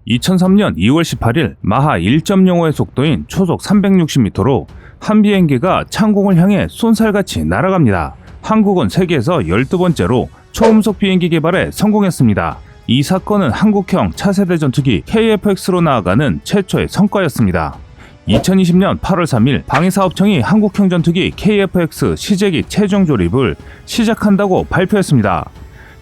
2003년 2월 18일 마하 1.05의 속도인 초속 360m로 한 비행기가 창공을 향해 쏜살같이 날아갑니다. 한국은 세계에서 12번째로 초음속 비행기 개발에 성공했습니다. 이 사건은 한국형 차세대 전투기 KF-X로 나아가는 최초의 성과였습니다. 2020년 8월 3일 방위사업청이 한국형 전투기 KF-X 시제기 최종 조립을 시작한다고 발표했습니다.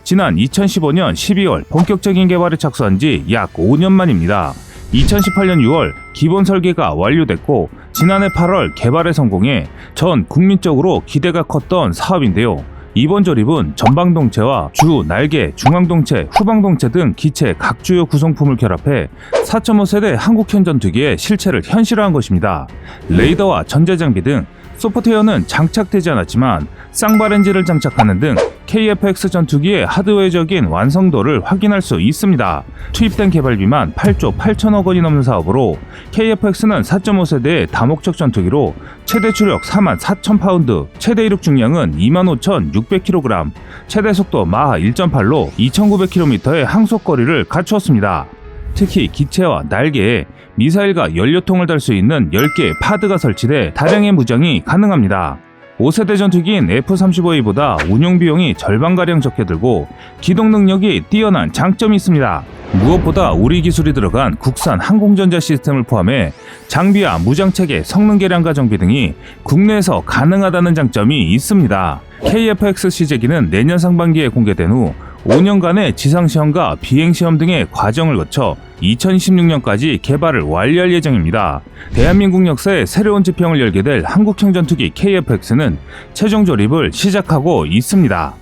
지난 2015년 12월 본격적인 개발에 착수한 지 약 5년 만입니다. 2018년 6월 기본 설계가 완료됐고 지난해 8월 개발에 성공해 전 국민적으로 기대가 컸던 사업인데요. 이번 조립은 전방동체와 주, 날개, 중앙동체, 후방동체 등 기체 각 주요 구성품을 결합해 4.5세대 한국형 전투기의 실체를 현실화한 것입니다. 레이더와 전자장비 등 소프트웨어는 장착되지 않았지만 쌍바렌지를 장착하는 등 KF-X 전투기의 하드웨어적인 완성도를 확인할 수 있습니다. 투입된 개발비만 8조 8천억 원이 넘는 사업으로 KF-X는 4.5세대의 다목적 전투기로 최대 추력 44,000파운드, 최대 이륙 중량은 25,600kg, 최대 속도 마하 1.8로 2,900km의 항속거리를 갖추었습니다. 특히 기체와 날개에 미사일과 연료통을 달 수 있는 10개의 파드가 설치돼 다량의 무장이 가능합니다. 5세대 전투기인 F-35A보다 운용비용이 절반가량 적게 들고 기동 능력이 뛰어난 장점이 있습니다. 무엇보다 우리 기술이 들어간 국산 항공전자 시스템을 포함해 장비와 무장체계, 성능 개량과 정비 등이 국내에서 가능하다는 장점이 있습니다. KF-X 시제기는 내년 상반기에 공개된 후 5년간의 지상시험과 비행시험 등의 과정을 거쳐 2026년까지 개발을 완료할 예정입니다. 대한민국 역사의 새로운 지평을 열게 될 한국형 전투기 KF-X는 최종 조립을 시작하고 있습니다.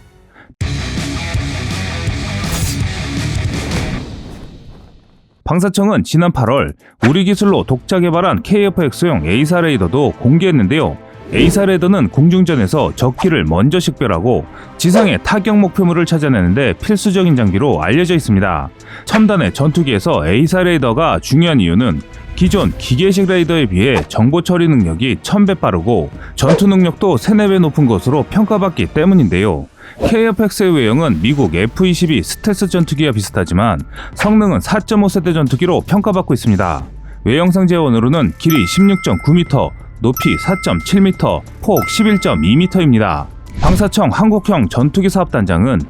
방사청은 지난 8월 우리 기술로 독자 개발한 KF-X용 A사 레이더도 공개했는데요. A사 레이더는 공중전에서 적기를 먼저 식별하고 지상의 타격 목표물을 찾아내는데 필수적인 장비로 알려져 있습니다. 첨단의 전투기에서 A사 레이더가 중요한 이유는 기존 기계식 레이더에 비해 정보 처리 능력이 1000배 빠르고 전투 능력도 3-4배 높은 것으로 평가받기 때문인데요. KF-X의 외형은 미국 F-22 스텔스 전투기와 비슷하지만 성능은 4.5세대 전투기로 평가받고 있습니다. 외형상 재원으로는 길이 16.9m, 높이 4.7m, 폭 11.2m입니다. 방사청 한국형 전투기 사업단장은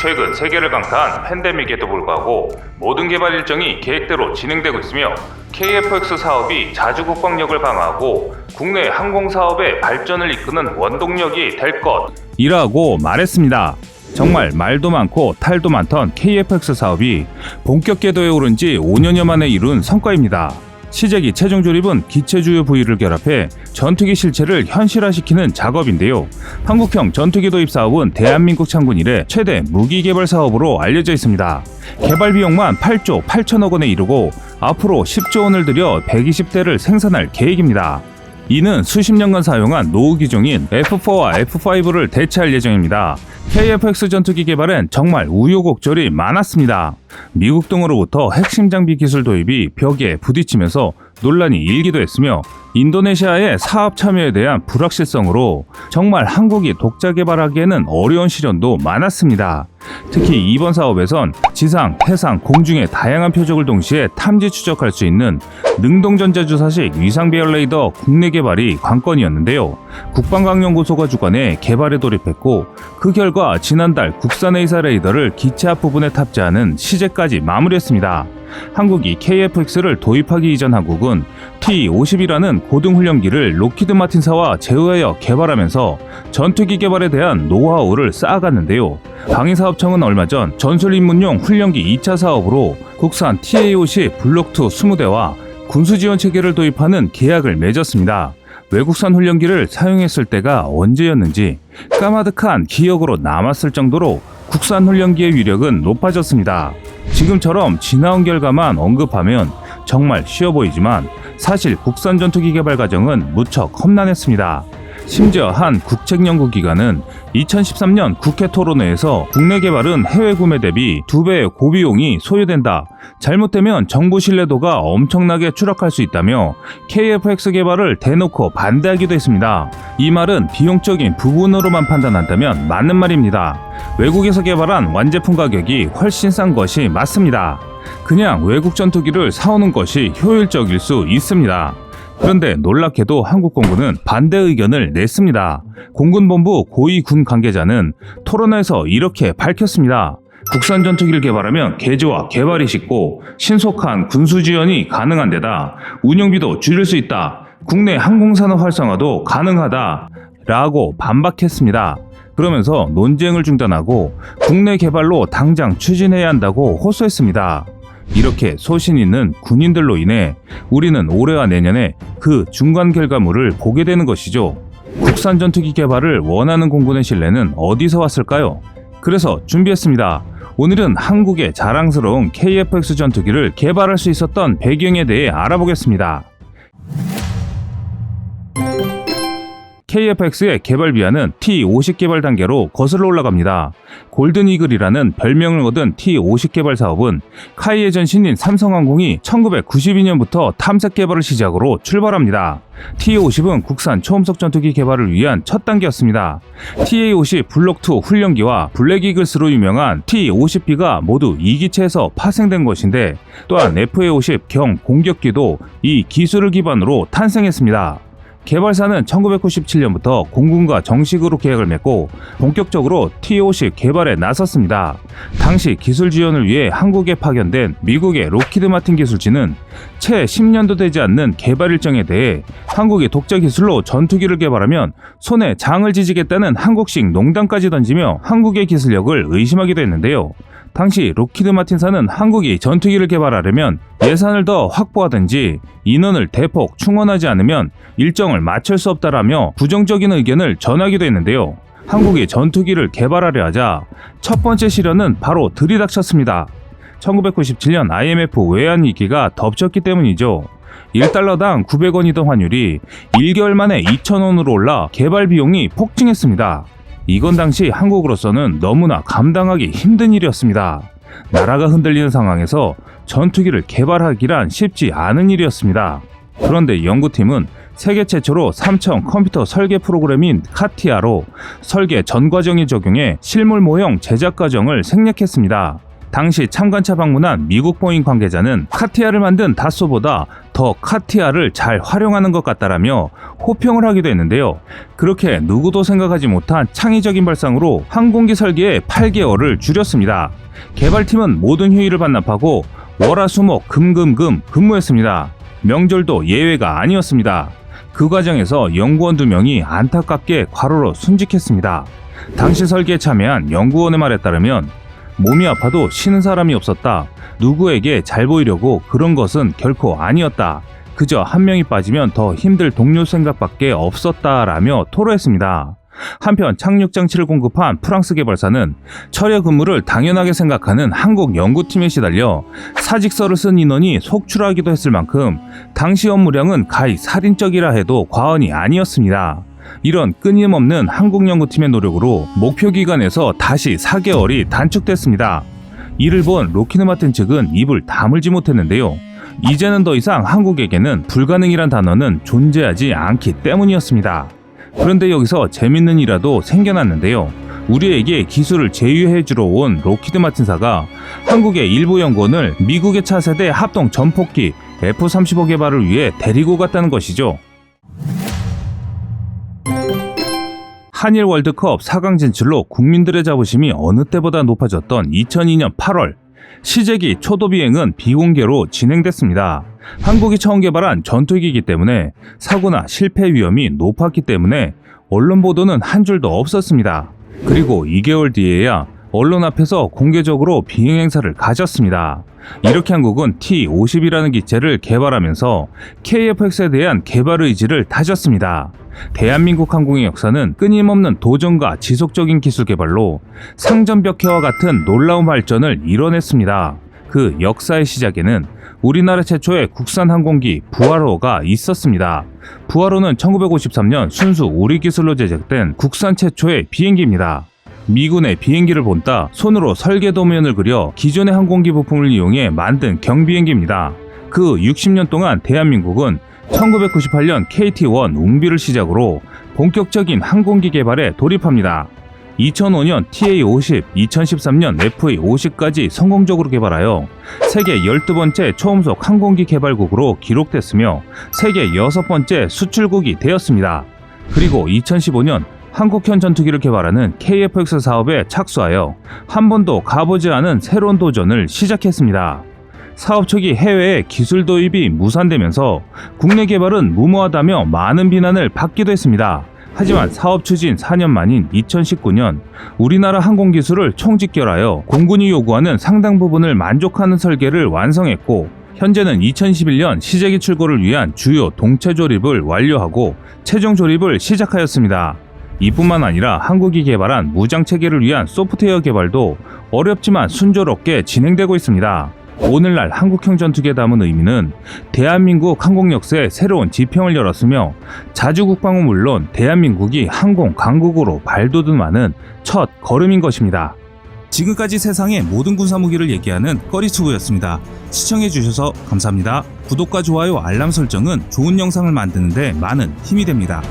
최근 세계를 강타한 팬데믹에도 불구하고 모든 개발 일정이 계획대로 진행되고 있으며 KF-X 사업이 자주 국방력을 강화하고 국내 항공사업의 발전을 이끄는 원동력이 될 것이라고 말했습니다. 정말 말도 많고 탈도 많던 KF-X 사업이 본격 궤도에 오른 지 5년여 만에 이룬 성과입니다. 시제기 최종 조립은 기체 주요 부위를 결합해 전투기 실체를 현실화시키는 작업인데요. 한국형 전투기 도입 사업은 대한민국 창군 이래 최대 무기 개발 사업으로 알려져 있습니다. 개발 비용만 8조 8천억 원에 이르고 앞으로 10조 원을 들여 120대를 생산할 계획입니다. 이는 수십 년간 사용한 노후 기종인 F4와 F5를 대체할 예정입니다. KF-X 전투기 개발엔 정말 우여곡절이 많았습니다. 미국 등으로부터 핵심 장비 기술 도입이 벽에 부딪히면서 논란이 일기도 했으며 인도네시아의 사업 참여에 대한 불확실성으로 정말 한국이 독자 개발하기에는 어려운 시련도 많았습니다. 특히 이번 사업에선 지상, 해상, 공중의 다양한 표적을 동시에 탐지 추적할 수 있는 능동전자주사식 위상배열 레이더 국내 개발이 관건이었는데요. 국방과학연구소가 주관해 개발에 돌입했고 그 결과 지난달 국산 A사 레이더를 기체 앞부분에 탑재하는 시제까지 마무리했습니다. 한국이 KF-X를 도입하기 이전 한국은 T-50이라는 고등훈련기를 로키드 마틴사와 제휴하여 개발하면서 전투기 개발에 대한 노하우를 쌓아갔는데요. 방위사업청은 얼마 전 전술입문용 훈련기 2차 사업으로 국산 TA-50 블록2 20대와 군수지원 체계를 도입하는 계약을 맺었습니다. 외국산 훈련기를 사용했을 때가 언제였는지 까마득한 기억으로 남았을 정도로 국산 훈련기의 위력은 높아졌습니다. 지금처럼 지나온 결과만 언급하면 정말 쉬워 보이지만 사실 국산 전투기 개발 과정은 무척 험난했습니다. 심지어 한 국책연구기관은 2013년 국회 토론회에서 국내 개발은 해외 구매 대비 2배의 고비용이 소요된다. 잘못되면 정부 신뢰도가 엄청나게 추락할 수 있다며 KF-X 개발을 대놓고 반대하기도 했습니다. 이 말은 비용적인 부분으로만 판단한다면 맞는 말입니다. 외국에서 개발한 완제품 가격이 훨씬 싼 것이 맞습니다. 그냥 외국 전투기를 사오는 것이 효율적일 수 있습니다. 그런데 놀랍게도 한국공군은 반대 의견을 냈습니다. 공군본부 고위 군 관계자는 토론회에서 이렇게 밝혔습니다. 국산 전투기를 개발하면 개조와 개발이 쉽고 신속한 군수 지원이 가능한 데다 운영비도 줄일 수 있다. 국내 항공산업 활성화도 가능하다. 라고 반박했습니다. 그러면서 논쟁을 중단하고 국내 개발로 당장 추진해야 한다고 호소했습니다. 이렇게 소신 있는 군인들로 인해 우리는 올해와 내년에 그 중간 결과물을 보게 되는 것이죠. 국산 전투기 개발을 원하는 공군의 신뢰는 어디서 왔을까요? 그래서 준비했습니다. 오늘은 한국의 자랑스러운 KF-X 전투기를 개발할 수 있었던 배경에 대해 알아보겠습니다. KF-X의 개발 비하는 T-50 개발 단계로 거슬러 올라갑니다. 골든 이글이라는 별명을 얻은 T-50 개발 사업은 카이의 전신인 삼성항공이 1992년부터 탐색 개발을 시작으로 출발합니다. T-50은 국산 초음속 전투기 개발을 위한 첫 단계였습니다. TA-50 블록2 훈련기와 블랙 이글스로 유명한 T-50B가 모두 이 기체에서 파생된 것인데, 또한 FA-50 경 공격기도 이 기술을 기반으로 탄생했습니다. 개발사는 1997년부터 공군과 정식으로 계약을 맺고 본격적으로 T-50 개발에 나섰습니다. 당시 기술 지원을 위해 한국에 파견된 미국의 로키드 마틴 기술진은 채 10년도 되지 않는 개발 일정에 대해 한국이 독자 기술로 전투기를 개발하면 손에 장을 지지겠다는 한국식 농담까지 던지며 한국의 기술력을 의심하기도 했는데요. 당시 로키드 마틴사는 한국이 전투기를 개발하려면 예산을 더 확보하든지 인원을 대폭 충원하지 않으면 일정을 맞출 수 없다라며 부정적인 의견을 전하기도 했는데요. 한국이 전투기를 개발하려 하자 첫 번째 시련은 바로 들이닥쳤습니다. 1997년 IMF 외환위기가 덮쳤기 때문이죠. 1달러당 900원이던 환율이 1개월 만에 2,000원으로 올라 개발 비용이 폭증했습니다. 이건 당시 한국으로서는 너무나 감당하기 힘든 일이었습니다. 나라가 흔들리는 상황에서 전투기를 개발하기란 쉽지 않은 일이었습니다. 그런데 연구팀은 세계 최초로 3청 컴퓨터 설계 프로그램인 카티아로 설계 전 과정에 적용해 실물 모형 제작 과정을 생략했습니다. 당시 참관차 방문한 미국 보잉 관계자는 카티아를 만든 다쏘보다 더 카티아를 잘 활용하는 것 같다라며 호평을 하기도 했는데요. 그렇게 누구도 생각하지 못한 창의적인 발상으로 항공기 설계에 8개월을 줄였습니다. 개발팀은 모든 휴일을 반납하고 월화수목 금금금 근무했습니다. 명절도 예외가 아니었습니다. 그 과정에서 연구원 2명이 안타깝게 과로로 순직했습니다. 당시 설계에 참여한 연구원의 말에 따르면 몸이 아파도 쉬는 사람이 없었다. 누구에게 잘 보이려고 그런 것은 결코 아니었다. 그저 한 명이 빠지면 더 힘들 동료 생각밖에 없었다라며 토로했습니다. 한편 착륙 장치를 공급한 프랑스 개발사는 철야 근무를 당연하게 생각하는 한국 연구팀에 시달려 사직서를 쓴 인원이 속출하기도 했을 만큼 당시 업무량은 가히 살인적이라 해도 과언이 아니었습니다. 이런 끊임없는 한국 연구팀의 노력으로 목표 기간에서 다시 4개월이 단축됐습니다. 이를 본 로키드 마틴 측은 입을 다물지 못했는데요. 이제는 더 이상 한국에게는 불가능이란 단어는 존재하지 않기 때문이었습니다. 그런데 여기서 재밌는 일이라도 생겨났는데요. 우리에게 기술을 제휴해주러 온 로키드 마틴사가 한국의 일부 연구원을 미국의 차세대 합동 전폭기 F-35 개발을 위해 데리고 갔다는 것이죠. 한일 월드컵 4강 진출로 국민들의 자부심이 어느 때보다 높아졌던 2002년 8월, 시제기 초도 비행은 비공개로 진행됐습니다. 한국이 처음 개발한 전투기이기 때문에 사고나 실패 위험이 높았기 때문에 언론 보도는 한 줄도 없었습니다. 그리고 2개월 뒤에야 언론 앞에서 공개적으로 비행 행사를 가졌습니다. 이렇게 한국은 T-50이라는 기체를 개발하면서 KF-X에 대한 개발 의지를 다졌습니다. 대한민국 항공의 역사는 끊임없는 도전과 지속적인 기술 개발로 상전벽해와 같은 놀라운 발전을 이뤄냈습니다. 그 역사의 시작에는 우리나라 최초의 국산 항공기 부하로가 있었습니다. 부하로는 1953년 순수 우리 기술로 제작된 국산 최초의 비행기입니다. 미군의 비행기를 본따 손으로 설계 도면을 그려 기존의 항공기 부품을 이용해 만든 경비행기입니다. 그 60년 동안 대한민국은 1998년 KT-1 웅비를 시작으로 본격적인 항공기 개발에 돌입합니다. 2005년 TA-50, 2013년 FA-50까지 성공적으로 개발하여 세계 12번째 초음속 항공기 개발국으로 기록됐으며 세계 6번째 수출국이 되었습니다. 그리고 2015년 한국형 전투기를 개발하는 KF-X 사업에 착수하여 한 번도 가보지 않은 새로운 도전을 시작했습니다. 사업 초기 해외에 기술 도입이 무산되면서 국내 개발은 무모하다며 많은 비난을 받기도 했습니다. 하지만 사업 추진 4년 만인 2019년 우리나라 항공기술을 총집결하여 공군이 요구하는 상당 부분을 만족하는 설계를 완성했고, 현재는 2021년 시제기 출고를 위한 주요 동체 조립을 완료하고 최종 조립을 시작하였습니다. 이뿐만 아니라 한국이 개발한 무장체계를 위한 소프트웨어 개발도 어렵지만 순조롭게 진행되고 있습니다. 오늘날 한국형 전투기에 담은 의미는 대한민국 항공 역사에 새로운 지평을 열었으며 자주국방은 물론 대한민국이 항공 강국으로 발돋움하는 첫 걸음인 것입니다. 지금까지 세상의 모든 군사무기를 얘기하는 꺼리투브였습니다. 시청해주셔서 감사합니다. 구독과 좋아요, 알람 설정은 좋은 영상을 만드는 데 많은 힘이 됩니다.